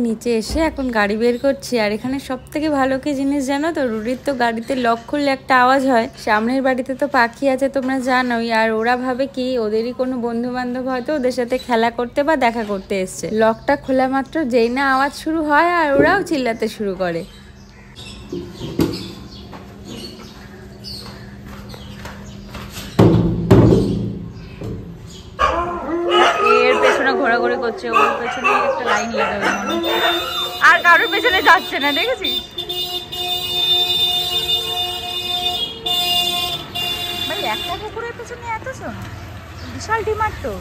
নিচে এসে এখন গাড়ি বের করছি। আর এখানে সব থেকে ভালো কি জিনিস জানো তো, রুডির তো গাড়িতে লক খুললে একটা আওয়াজ হয়। সামনের বাড়িতে তো পাখি আছে তোমরা জানোই, আর ওরা ভাবে কি ওদেরই কোনো বন্ধু বান্ধব হয়তো ওদের সাথে খেলা করতে বা দেখা করতে এসছে। লকটা খোলা মাত্র যেই না আওয়াজ শুরু হয় আর ওরাও চিল্লাতে শুরু করে। এর পেছনে ঘোরাঘুরি করছে, ওর পেছনে একটা লাইন লাগাবে আর কারোর পেছনে যাচ্ছে না, দেখেছিস ভাই? একটা কুকুরের পেছনে এত শোনো, বিশাল ডিমান্ড তো।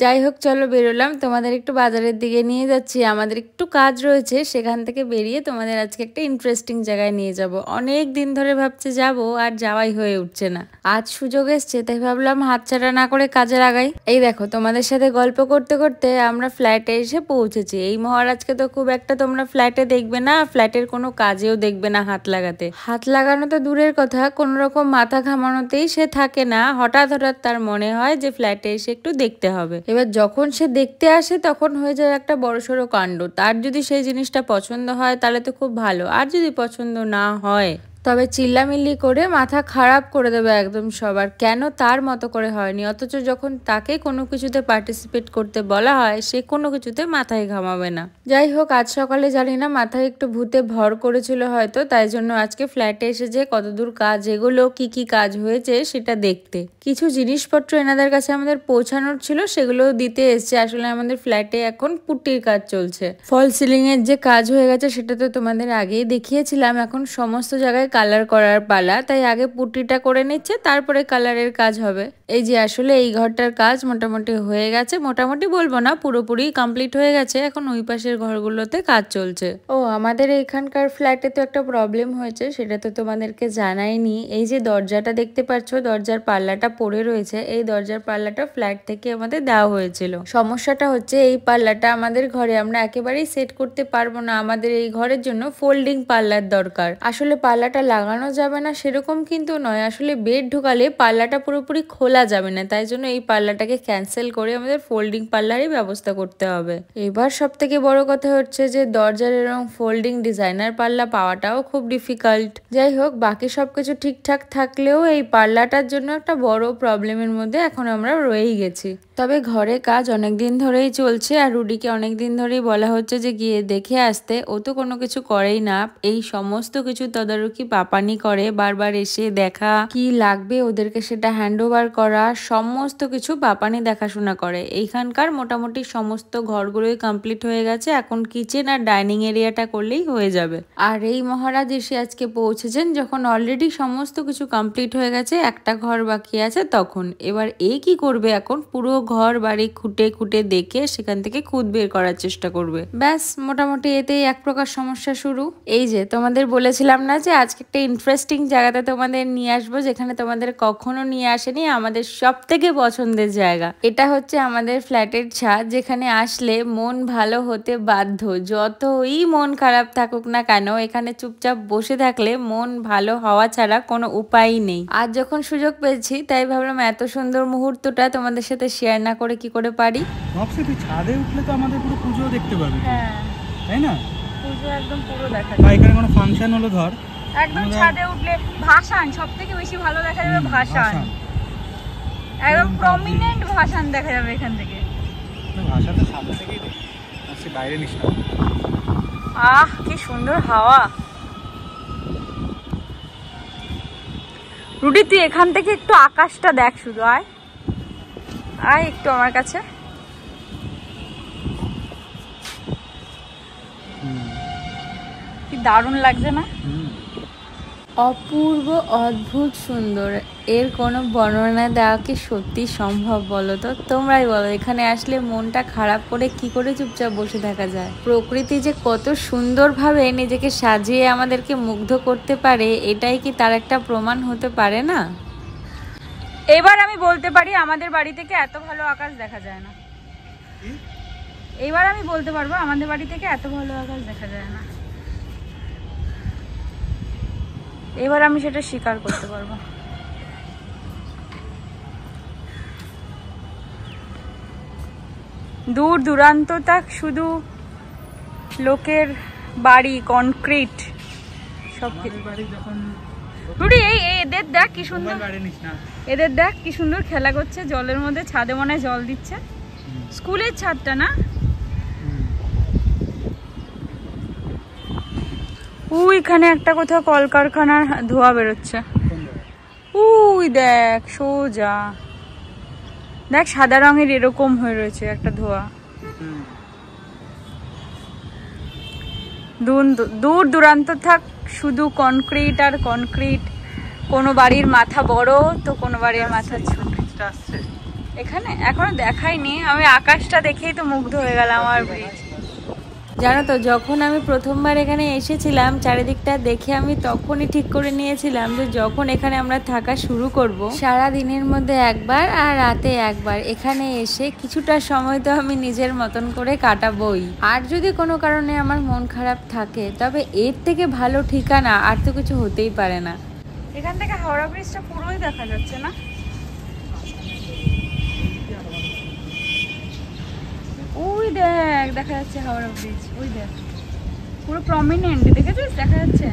যাই হোক চলো বেরোলাম, তোমাদের একটু বাজারের দিকে নিয়ে যাচ্ছি। আমাদের একটু কাজ রয়েছে, সেখান থেকে বেরিয়ে তোমাদের আজকে একটা ইন্টারেস্টিং জায়গায় নিয়ে যাব। অনেক দিন ধরে ভাবছি যাব, আর যাওয়াই হয়ে উঠছে না। আজ সুযোগ এসছে, তাই ভাবলাম হাতছাড়া না করে কাজে লাগাই। এই দেখো তোমাদের সাথে গল্প করতে করতে আমরা ফ্ল্যাটে এসে পৌঁছেছি। এই মহারাজকে তো খুব একটা তোমরা ফ্ল্যাটে দেখবে না, ফ্ল্যাটের কোনো কাজেও দেখবে না হাত লাগাতে। হাত লাগানো তো দূরের কথা, কোনো রকম মাথা ঘামানোতেই সে থাকে না। হঠাৎ হঠাৎ তার মনে হয় যে ফ্ল্যাটে এসে একটু দেখতে হবে। এবার যখন সে দেখতে আসে তখন হয়ে যায় একটা বড়সড় কাণ্ড। তার যদি সেই জিনিসটা পছন্দ হয় তাহলে তো খুব ভালো, আর যদি পছন্দ না হয় তবে চিল্লামিল্লি করে মাথা খারাপ করে দেবে একদম সবার। কেন তার মতো করে হয়নি, অথচ যখন তাকে কোনো কিছুতে পার্টিসিপেট করতে বলা হয় সে কোনো কিছুতে মাথায় ঘামাবে না। যাই হোক আজ সকালে জানি না মাথায় একটু ভূতে ভর করেছিল হয়তো, তাই জন্য আজকে ফ্ল্যাটে এসে যে কতদূর কাজ এগুলো কি কি কাজ হয়েছে সেটা দেখতে। কিছু জিনিসপত্র এনাদের কাছে আমাদের পৌঁছানোর ছিল, সেগুলো দিতে এসছে। আসলে আমাদের ফ্ল্যাটে এখন পুট্টির কাজ চলছে। ফল সিলিং এর যে কাজ হয়ে গেছে সেটা তো তোমাদের আগেই দেখিয়েছিলাম। এখন সমস্ত জায়গায় কালার করার পালা, তাই আগে পুট্টিটা করে নিচ্ছে, তারপরে কালারের কাজ হবে। এই যে আসলে এই ঘরটার কাজ মোটামুটি হয়ে গেছে, মোটামুটি বলবো না, পুরোপুরি কমপ্লিট হয়ে গেছে। এখন ওই পাশের ঘরগুলোতে কাজ চলছে। ও আমাদের এখানকার ফ্ল্যাটে তো একটা প্রবলেম হয়েছে, সেটা তো তোমাদেরকে জানাইনি। এই যে দরজাটা দেখতে পাচ্ছ, দরজার পাল্লাটা পড়ে রয়েছে। এই দরজার পাল্লাটা ফ্ল্যাট থেকে আমাদের দেওয়া হয়েছিল। সমস্যাটা হচ্ছে এই পাল্লাটা আমাদের ঘরে আমরা একেবারেই সেট করতে পারবো না। আমাদের এই ঘরের জন্য ফোল্ডিং পাল্লার দরকার। আসলে পাল্লাটা লাগানো যাবে না সেরকম কিন্তু নয়, আসলে বেড ঢোকালে পাল্লাটা পুরোপুরি খোলা যাবে না, তাই জন্য এই পাল্লাটাকে ক্যান্সেল করে আমাদের ফোল্ডিং পাল্লারই ব্যবস্থা করতে হবে। এবার সব থেকে বড় কথা হচ্ছে যে দরজার এরকম ফোল্ডিং ডিজাইনার পাল্লা পাওয়াটাও খুব ডিফিকাল্ট। যাই হোক বাকি সবকিছু ঠিকঠাক থাকলেও এই পাল্লাটার জন্য একটা বড় প্রবলেমের মধ্যে এখন আমরা রয়েই গেছি। তবে ঘরে কাজ অনেকদিন ধরেই চলছে, আর রুডিকে অনেকদিন ধরেই বলা হচ্ছে যে গিয়ে দেখে আসতে। ও তো কোনো কিছু করেই না, এই সমস্ত কিছু তদারকি পাপানি করে। বারবার এসে দেখা, কি লাগবে ওদেরকে সেটা হ্যান্ড ওভার করা, সমস্ত কিছু পাপানি দেখাশোনা করে। এইখানকার মোটামুটি সমস্ত ঘরগুলোই কমপ্লিট হয়ে গেছে, এখন কিচেন আর ডাইনিং এরিয়াটা করলেই হয়ে যাবে। আর এই মহারাজ এসে আজকে পৌঁছেছেন যখন অলরেডি সমস্ত কিছু কমপ্লিট হয়ে গেছে, একটা ঘর বাকি আছে তখন। এবার এই কি করবে, এখন পুরো ঘর বাড়ি খুঁটে খুঁটে দেখে সেখান থেকে খুদ বের করার চেষ্টা করবে। ব্যাস মোটামুটি এতেই এক প্রকার সমস্যা শুরু। এই যে তোমাদের বলেছিলাম না যে আজকে একটা ইন্টারেস্টিং জায়গাতে তোমাদের নিয়ে আসবো, যেখানে তোমাদের কখনো নিয়ে আসেনি, আমাদের সব থেকে পছন্দের জায়গা। এটা হচ্ছে আমাদের ফ্ল্যাটের ছাদ, যেখানে আসলে মন ভালো হতে বাধ্য। যতই মন খারাপ থাকুক না কেন, এখানে চুপচাপ বসে থাকলে মন ভালো হওয়া ছাড়া কোনো উপায়ই নেই। আজ যখন সুযোগ পেয়েছি তাই ভাবলাম এত সুন্দর মুহূর্তটা তোমাদের সাথে শেয়ার না করে কি করে পারি। ভাবছি তুই ছাদে উঠলে তো আমাদের পুরো পুজো দেখতে পাবি। হ্যাঁ তাই না, পুজো একদম পুরো দেখা বা এখানে কোনো ফাংশন হলো ধর, একদম ছাদে উঠলে ভাসান সব থেকে বেশি ভালো দেখা যাবে। ভাসান একদম প্রমিনেন্ট ভাসান দেখা যাবে এখান থেকে। ভাষা তো সামনে থেকেই দেখি, বাইরে নিস না। আহ কি সুন্দর হাওয়া। রুডি তুই এখান থেকে একটু আকাশটা দেখ, শুধু আয় আয় একটু আমার কাছে। কি দারুণ লাগছে না? অপূর্ব, অদ্ভুত সুন্দর। এর কোনো বর্ণনা দেওয়া কি সত্যি সম্ভব বলো তো? তোমরাই বলো, এখানে আসলে মনটা খারাপ করে কি করে চুপচাপ বসে থাকা যায়? প্রকৃতি যে কত সুন্দরভাবে নিজেকে সাজিয়ে আমাদেরকে মুগ্ধ করতে পারে, এটাই কি তার একটা প্রমাণ হতে পারে না? এবার আমি বলতে পারি আমাদের বাড়ি থেকে এত ভালো আকাশ দেখা যায় না। এবার আমি বলতে পারবো আমাদের বাড়ি থেকে এত ভালো আকাশ দেখা যায় না। এবার আমি সেটা স্বীকার করতে পারবো। দূর দূরান্ত তাক শুধু লোকের বাড়ি, কনক্রিট সব কিছু। রুডি এই এদের দেখ কি সুন্দর, এদের দেখ কি সুন্দর খেলা করছে জলের মধ্যে, ছাদে মনে হয় জল দিচ্ছে, স্কুলের ছাদটা না? ওইখানে একটা কোথাও কলকারখানার ধোঁয়া বেরোচ্ছে, উই দেখ সোজা দেখ সাদা রঙের এরকম হয়ে রয়েছে একটা ধোঁয়া। দূর দূরান্ত থাক শুধু কনক্রিট আর কনক্রিট। কোনো বাড়ির মাথা বড় তো কোনো বাড়ির মাথা ছোট। এখানে এখনো দেখাইনি, আমি আকাশটা দেখেই তো মুগ্ধ হয়ে গেলাম। আমার ব্রিজ জানো তো, যখন আমি প্রথমবার এখানে এসেছিলাম চারিদিকটা দেখে আমি তখনই ঠিক করে নিয়েছিলাম যে যখন এখানে আমরা থাকা শুরু করব, সারা দিনের মধ্যে একবার আর রাতে একবার এখানে এসে কিছুটা সময় তো আমি নিজের মতন করে কাটাবই। আর যদি কোনো কারণে আমার মন খারাপ থাকে তবে এর থেকে ভালো ঠিকানা আর তো কিছু হতেই পারে না। এখান থেকে হাওড়া ব্রিজটা পুরোই দেখা যাচ্ছে না? ওই দেখ দেখা যাচ্ছে হাওড়া ব্রিজ, ওই দেখ পুরো প্রমিনেন্ট, দেখেছিস দেখা যাচ্ছে।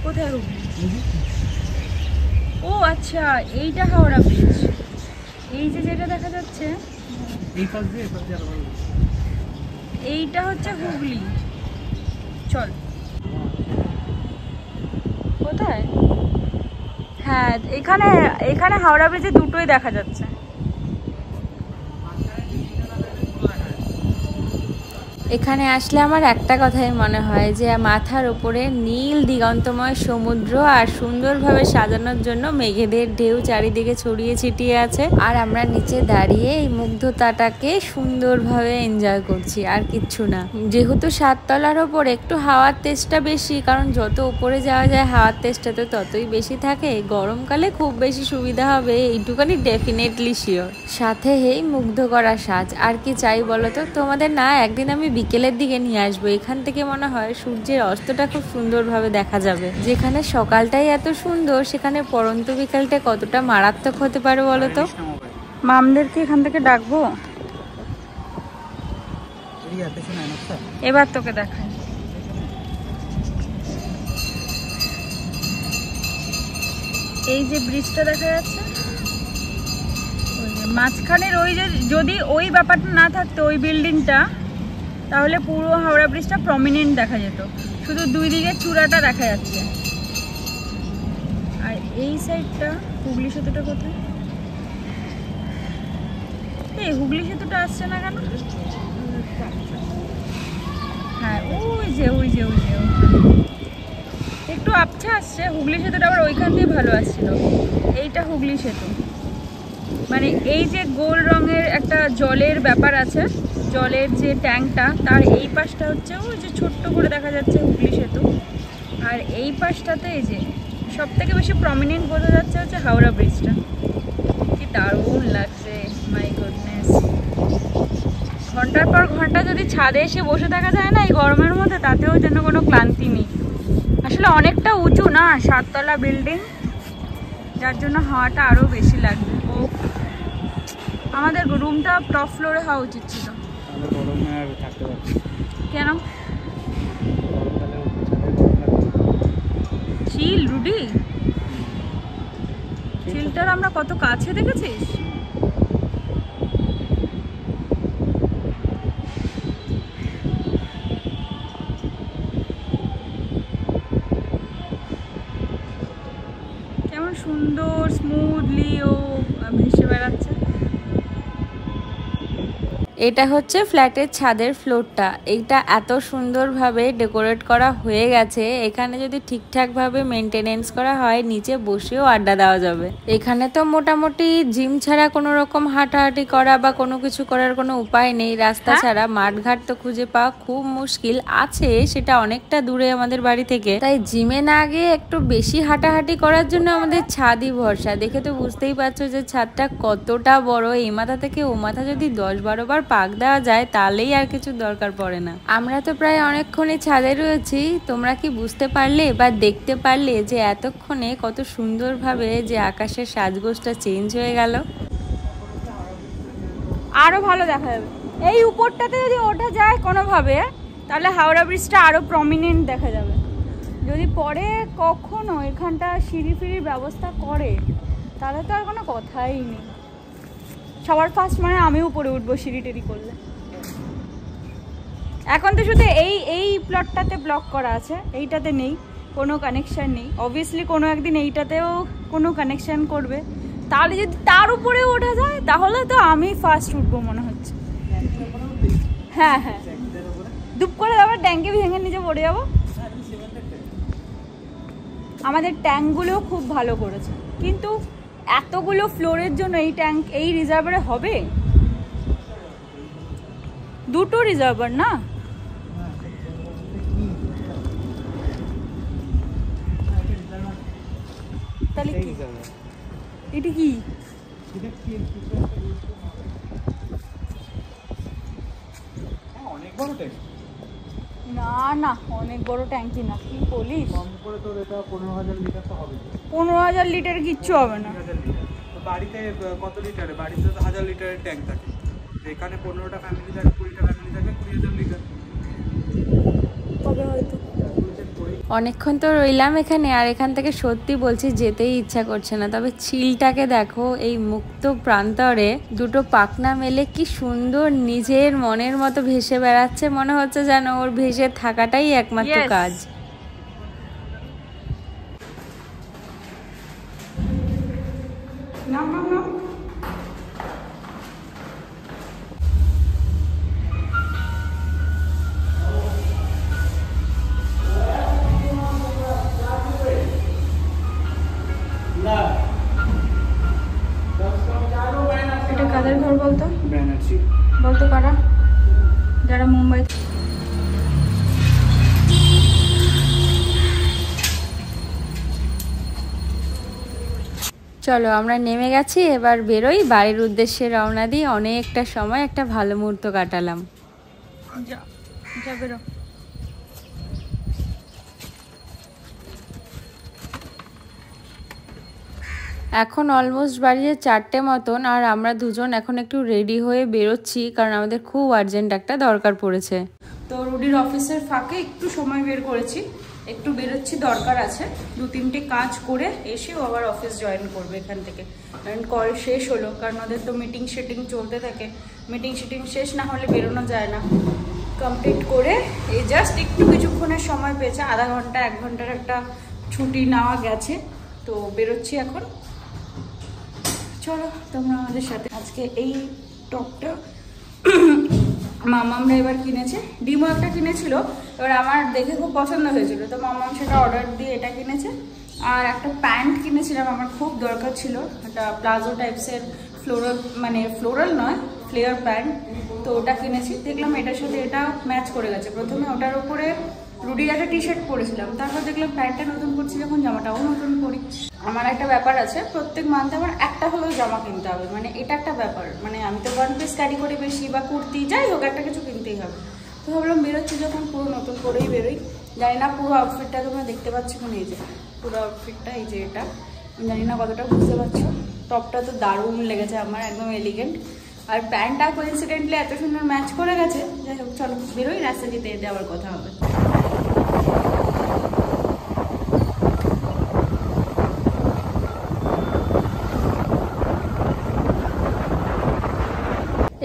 কোথায় হুগলি? ও আচ্ছা এইটা হাওড়া ব্রিজ, এই যে যেটা দেখা যাচ্ছে এইটা হচ্ছে হুগলি। চল কোথায়? হ্যাঁ এখানে এখানে হাওড়া ব্রিজে দুটোই দেখা যাচ্ছে। এখানে আসলে আমার একটা কথাই মনে হয় যে মাথার উপরে নীল দিগন্তময় সমুদ্র আর সুন্দরভাবে সাজানোর জন্য মেঘেদের ঢেউ চারিদিকে ছড়িয়ে ছিটিয়ে আছে, আর আমরা নিচে দাঁড়িয়ে এই মুগ্ধতাটাকে সুন্দরভাবে এনজয় করছি, আর কিচ্ছু না। যেহেতু 7 তলার ওপর একটু হাওয়ার তেজটা বেশি, কারণ যত উপরে যাওয়া যায় হাওয়ার তেজটা তো ততই বেশি থাকে। গরমকালে খুব বেশি সুবিধা হবে এইটুকানি ডেফিনেটলি শিওর। সাথে এই মুগ্ধ করা সাজ, আর কি চাই বলো তো? তোমাদের না একদিন আমি বিকেলের দিকে নিয়ে আসবো, এখান থেকে মনে হয় সূর্যের অস্তটা খুব সুন্দরভাবে দেখা যাবে। যেখানে সকালটাই এত সুন্দর সেখানে পরন্ত বিকালটা কতটা মারাত্মক হতে পারে বলো তো? মামদেরকে এখান থেকে ডাকবো, এবার তোকে দেখাই। এই যে ব্রিজটা দেখা যাচ্ছে মাঝখানের, ওই যে যদি ওই ব্যাপারটা না থাকতো ওই বিল্ডিংটা, তাহলে পুরো হাওড়া ব্রিজটা প্রমিনেন্ট দেখা যেত, শুধু দুই দিকের চূড়াটা দেখা যাচ্ছে। আর এই সাইডটা হুগলি সেতুটা কোথায়? এই হুগলি সেতুটা আসছে না কেন? হ্যাঁ ওই যে ওই যে ওই যে একটু আবছা আসছে, হুগলি সেতুটা আবার ওইখান দিয়ে ভালো আসছিল। এইটা হুগলি সেতু, মানে এই যে গোল রঙের একটা জলের ব্যাপার আছে, জলের যে ট্যাঙ্কটা তার এই পাশটা হচ্ছে ওই যে ছোট্ট করে দেখা যাচ্ছে হুগলি সেতু, আর এই পাশটাতে এই যে সব থেকে বেশি প্রমিনেন্ট বোঝা যাচ্ছে হচ্ছে হাওড়া ব্রিজটা। কি দারুণ লাগছে, মাই গুডনেস। ঘন্টার পর ঘন্টা যদি ছাদে এসে বসে থাকা যায় না এই গরমের মধ্যে, তাতেও যেন কোনো ক্লান্তি নেই। আসলে অনেকটা উঁচু না, 7 তলা বিল্ডিং, যার জন্য হাওয়াটা আরও বেশি লাগবে। ও আমাদের রুমটা টপ ফ্লোরে হওয়া উচিত ছিল। কেন? চিল রুডি, চিলটার আমরা কত কাছে দেখেছিস? কেমন সুন্দর স্মুথলি ও ভেসে বেড়াচ্ছে। এটা হচ্ছে ফ্ল্যাটের ছাদের ফ্লোরটা, এইটা এত সুন্দরভাবে ডেকোরেট করা হয়ে গেছে। এখানে যদি ঠিকঠাকভাবে মেনটেনেন্স করা হয় নিচে বসেও আড্ডা দেওয়া যাবে। এখানে তো মোটামুটি জিম ছাড়া কোনো রকম হাঁটাহাঁটি করা বা কোনো কিছু করার কোনো উপায় নেই, রাস্তা ছাড়া। মাঠঘাট তো খুঁজে পাওয়া খুব মুশকিল, আছে সেটা অনেকটা দূরে আমাদের বাড়ি থেকে, তাই জিমে না গিয়ে একটু বেশি হাঁটাহাঁটি করার জন্য আমাদের ছাদই ভরসা। দেখে তো বুঝতেই পারছো যে ছাদটা কতটা বড়, এই মাথা থেকে ও মাথা যদি 10-12 বার পাক দেওয়া যায় তাহলেই আর কিছু দরকার পড়ে না। আমরা তো প্রায় অনেকক্ষণই ছাদে রয়েছি, তোমরা কি বুঝতে পারলে বা দেখতে পারলে যে এতক্ষণে কত সুন্দরভাবে যে আকাশের সাজগোজটা চেঞ্জ হয়ে গেল? আরো ভালো দেখা যাবে। এই উপরটাতে যদি ওঠা যায় কোনোভাবে তাহলে হাওড়া ব্রিজটা আরও প্রমিনেন্ট দেখা যাবে। যদি পরে কখনো এখানটা সিঁড়ি ফিরির ব্যবস্থা করে তাহলে তো আর কোনো কথাই নেই। সবার ফার্স্ট মানে আমি উপরে উঠবো সিঁড়ি টিড়ি করলে। এখন তো শুধু এই প্লটটাতে ব্লক করা আছে, এইটাতে নেই, কোনো কানেকশান নেই। অবভিয়াসলি কোনো একদিন এইটাতেও কোনো কানেকশান করবে, তাহলে যদি তার উপরেও ওঠা যায় তাহলে তো আমি ফার্স্ট উঠবো মনে হচ্ছে। হ্যাঁ হ্যাঁ, দুপ করে আবার ট্যাঙ্কে ভেঙে নিচে পড়ে যাবো। আমাদের ট্যাঙ্কগুলো খুব ভালো করেছে, কিন্তু এতগুলো ফ্লোরের জন্য এই ট্যাঙ্ক এই রিজার্ভারে হবে? দুটো রিজার্ভার না? তাহলে এটা কি? অনেক বড় ট্যাঙ্ক না না, অনেক বড় ট্যাঙ্কি না। কি বলিস? কম করে তোর এটা 15,000 লিটার তো হবে। 15,000 লিটার কিচ্ছু হবে না। 15,000 লিটার তো বাড়িতে কত লিটারে? বাড়িতে তো 1000 লিটারের ট্যাঙ্ক থাকে, এখানে 15টা ফ্যামিলি থাকে, 20টা ফ্যামিলি থাকে, 20,000 লিটার তবে হয়তো। অনেকক্ষণ তো রইলাম এখানে, আর এখান থেকে সত্যি বলছি যেতেই ইচ্ছা করছে না। তবে চিলটাকে দেখো, এই মুক্ত প্রান্তরে দুটো পাখনা মেলে কি সুন্দর নিজের মনের মতো ভেসে বেড়াচ্ছে। মনে হচ্ছে যেন ওর ভেসে থাকাটাই একমাত্র কাজ। এটা কাদের ঘর বলতো? ব্যানার্জি বলতো কারা? যারা মুম্বাই। চলো আমরা নেমে গেছি, এবার বেরোই, বাড়ির উদ্দেশ্যে রওনা দিই। অনেকটা সময় একটা ভালো মুহূর্ত কাটালাম। যা যা বেরো। এখন অলমোস্ট বাড়িতে 4টে মতন, আর আমরা দুজন এখন একটু রেডি হয়ে বেরোচ্ছি, কারণ আমাদের খুব আর্জেন্ট একটা দরকার পড়েছে। তো রুডির অফিসের ফাঁকে একটু সময় বের করেছি, একটু বেরোচ্ছি, দরকার আছে। 2-3টে কাজ করে এসেও আবার অফিস জয়েন করবে এখান থেকে, কারণ কল শেষ হলো। কারণ ওদের তো মিটিং শেটিং চলতে থাকে, মিটিং শেটিং শেষ না হলে বেরোনো যায় না। কমপ্লিট করে এই জাস্ট একটু কিছুক্ষণের সময় পেয়েছে, আধা ঘন্টা 1 ঘন্টার একটা ছুটি নেওয়া গেছে। তো বেরোচ্ছি এখন, চলো তোমরা আমাদের সাথে। আজকে এই টপটা মামামরা এবার কিনেছে, ডিমও একটা কিনেছিল, এবার আমার দেখে খুব পছন্দ হয়েছিল, তো মামাম সেটা অর্ডার দিয়ে এটা কিনেছে। আর একটা প্যান্ট কিনেছিলাম, আমার খুব দরকার ছিল, একটা প্লাজো টাইপসের ফ্লোরাল, মানে ফ্লোরাল নয়, ফ্লেয়ার প্যান্ট। তো ওটা কিনেছি, দেখলাম এটার সাথে এটা ম্যাচ করে গেছে। প্রথমে ওটার উপরে রুডির একটা টি শার্ট পরেছিলাম, তারপর দেখলাম প্যান্টটা নতুন করছি যখন জামাটাও নতুন করি। আমার একটা ব্যাপার আছে, প্রত্যেক মান্থে আমার একটা হলেও জামা কিনতে হবে, মানে এটা একটা ব্যাপার। মানে আমি তো 1 পিস ক্যারি করি বেশি, বা কুর্তি, যাই হোক একটা কিছু কিনতেই হবে। তো ভাবলাম বেরোচ্ছি যখন পুরো নতুন করেই বেরোই। জানি না পুরো আউটফিটটা তোমরা দেখতে পাচ্ছ কিনা, এই যে পুরো আউটফিটটা, এই যে এটা, জানি না কতটা বুঝতে পারছো। টপটা তো দারুণ লেগেছে আমার, একদম এলিগেন্ট। আর প্যান্টটা কোইন্সিডেন্টলি এত সুন্দর ম্যাচ করে গেছে। যাই হোক চলো বেরোই, রাস্তা যেতে যেতে আবার কথা হবে।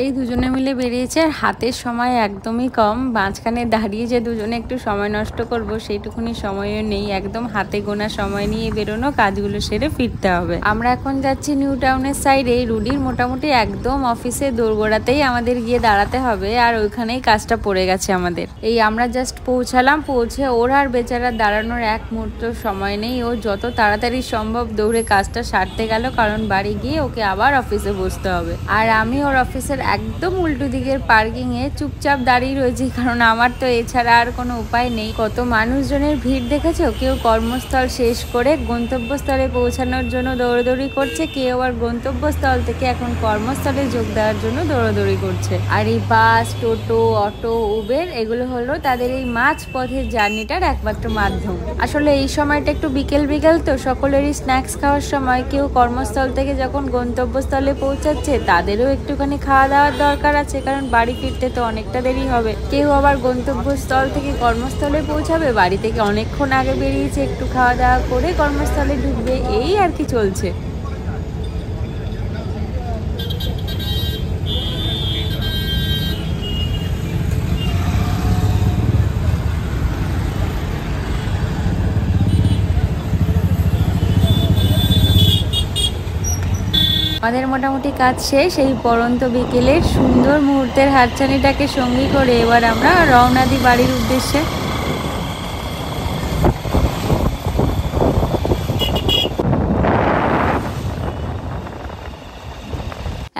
এই দুজনে মিলে বেরিয়েছে, আর হাতের সময় একদমই কম। মাঝখানে দাঁড়িয়ে যে দুজনে একটু সময় নষ্ট করব সেইটুকুনি সময়ও নেই, একদম হাতে গোনা সময় নিয়ে বেরোনো, কাজগুলো সেরে ফিরতে হবে। আমরা এখন যাচ্ছি নিউ টাউনের সাইডে। রুডির মোটামুটি একদম অফিসে দোরগোড়াতেই আমাদের গিয়ে দাঁড়াতে হবে, আর ওইখানেই কাজটা পড়ে গেছে আমাদের। এই আমরা জাস্ট পৌঁছালাম, পৌঁছে ওর আর বেচারা দাঁড়ানোর এক মুহূর্ত সময় নেই। ও যত তাড়াতাড়ি সম্ভব দৌড়ে কাজটা সারতে গেল, কারণ বাড়ি গিয়ে ওকে আবার অফিসে বসতে হবে। আর আমি ওর অফিসের একদম উল্টো দিকের পার্কিং এ চুপচাপ দাঁড়িয়ে রয়েছি, কারণ আমার তো এছাড়া আর কোনো উপায় নেই। কত মানুষজনের ভিড় দেখেছো, কেউ কর্মস্থল শেষ করে গন্তব্যস্থলে পৌঁছানোর জন্য দৌড়াদৌড়ি করছে, কেউ আবার গন্তব্যস্থল থেকে এখন কর্মস্থলে যোগ দেওয়ার জন্য দৌড়াদৌড়ি করছে। আর এই বাস, টোটো, অটো, উবের, এগুলো হলো তাদের এই মাঝ পথের জার্নিটার একমাত্র মাধ্যম। আসলে এই সময়টা একটু বিকেল বিকেল, তো সকলেরই স্ন্যাক্স খাওয়ার সময়। কেউ কর্মস্থল থেকে যখন গন্তব্যস্থলে পৌঁছাচ্ছে তাদেরও একটুখানি খাওয়া দাওয়া দাওয়ার দরকার আছে, কারণ বাড়ি ফিরতে তো অনেকটা দেরি হবে। কেউ আবার গন্তব্যস্থল থেকে কর্মস্থলে পৌঁছাবে, বাড়ি থেকে অনেকক্ষণ আগে বেরিয়েছে, একটু খাওয়া দাওয়া করে কর্মস্থলে ঢুকবে, এই আর কি চলছে। আমাদের মোটামুটি কাজ শেষ। এই পড়ন্ত বিকেলের সুন্দর মুহূর্তের হাতছানিটাকে সঙ্গী করে এবার আমরা রওনা দিই বাড়ির উদ্দেশ্যে।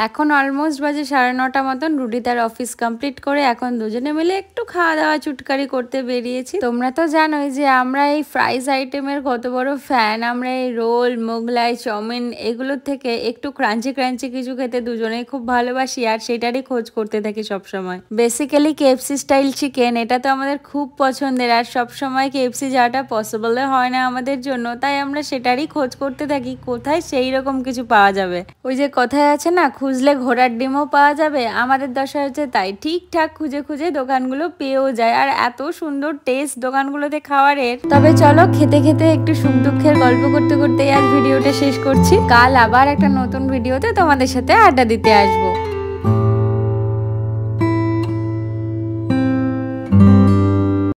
এখন অলমোস্ট বাজে 9:30 মতন। রুডি তার অফিস কমপ্লিট করে এখন দুজনে মিলে একটু খাওয়া দাওয়া চুটকারি করতে বেরিয়েছি। তোমরা তো জানোই যে আমরা এই ফ্রাইজ আইটেমের কত বড় ফ্যান। আমরা এই রোল, মোগলাই, চাউমিন এগুলোর থেকে একটু ক্রাঞ্চি ক্রাঞ্চি কিছু খেতে দুজনেই খুব ভালোবাসি, আর সেটারই খোঁজ করতে থাকি সবসময়। বেসিক্যালি KFC স্টাইল চিকেন এটা তো আমাদের খুব পছন্দের, আর সবসময় KFC যাওয়াটা পসিবল হয় না আমাদের জন্য, তাই আমরা সেটারই খোঁজ করতে থাকি কোথায় সেই রকম কিছু পাওয়া যাবে। ওই যে কথায় আছে না, খুঁজলে ঘোড়ার ডিমও পাওয়া যাবে, আমাদের দশা হচ্ছে তাই। ঠিকঠাক খুঁজে খুঁজে দোকানগুলো পেয়েও যায়, আর এত সুন্দর টেস্ট দোকানগুলোতে খাবারের। তবে চলো খেতে খেতে একটু সুখ দুঃখের গল্প করতে করতে আর ভিডিওটা শেষ করছি। কাল আবার একটা নতুন ভিডিওতে তোমাদের সাথে আড্ডা দিতে আসবো।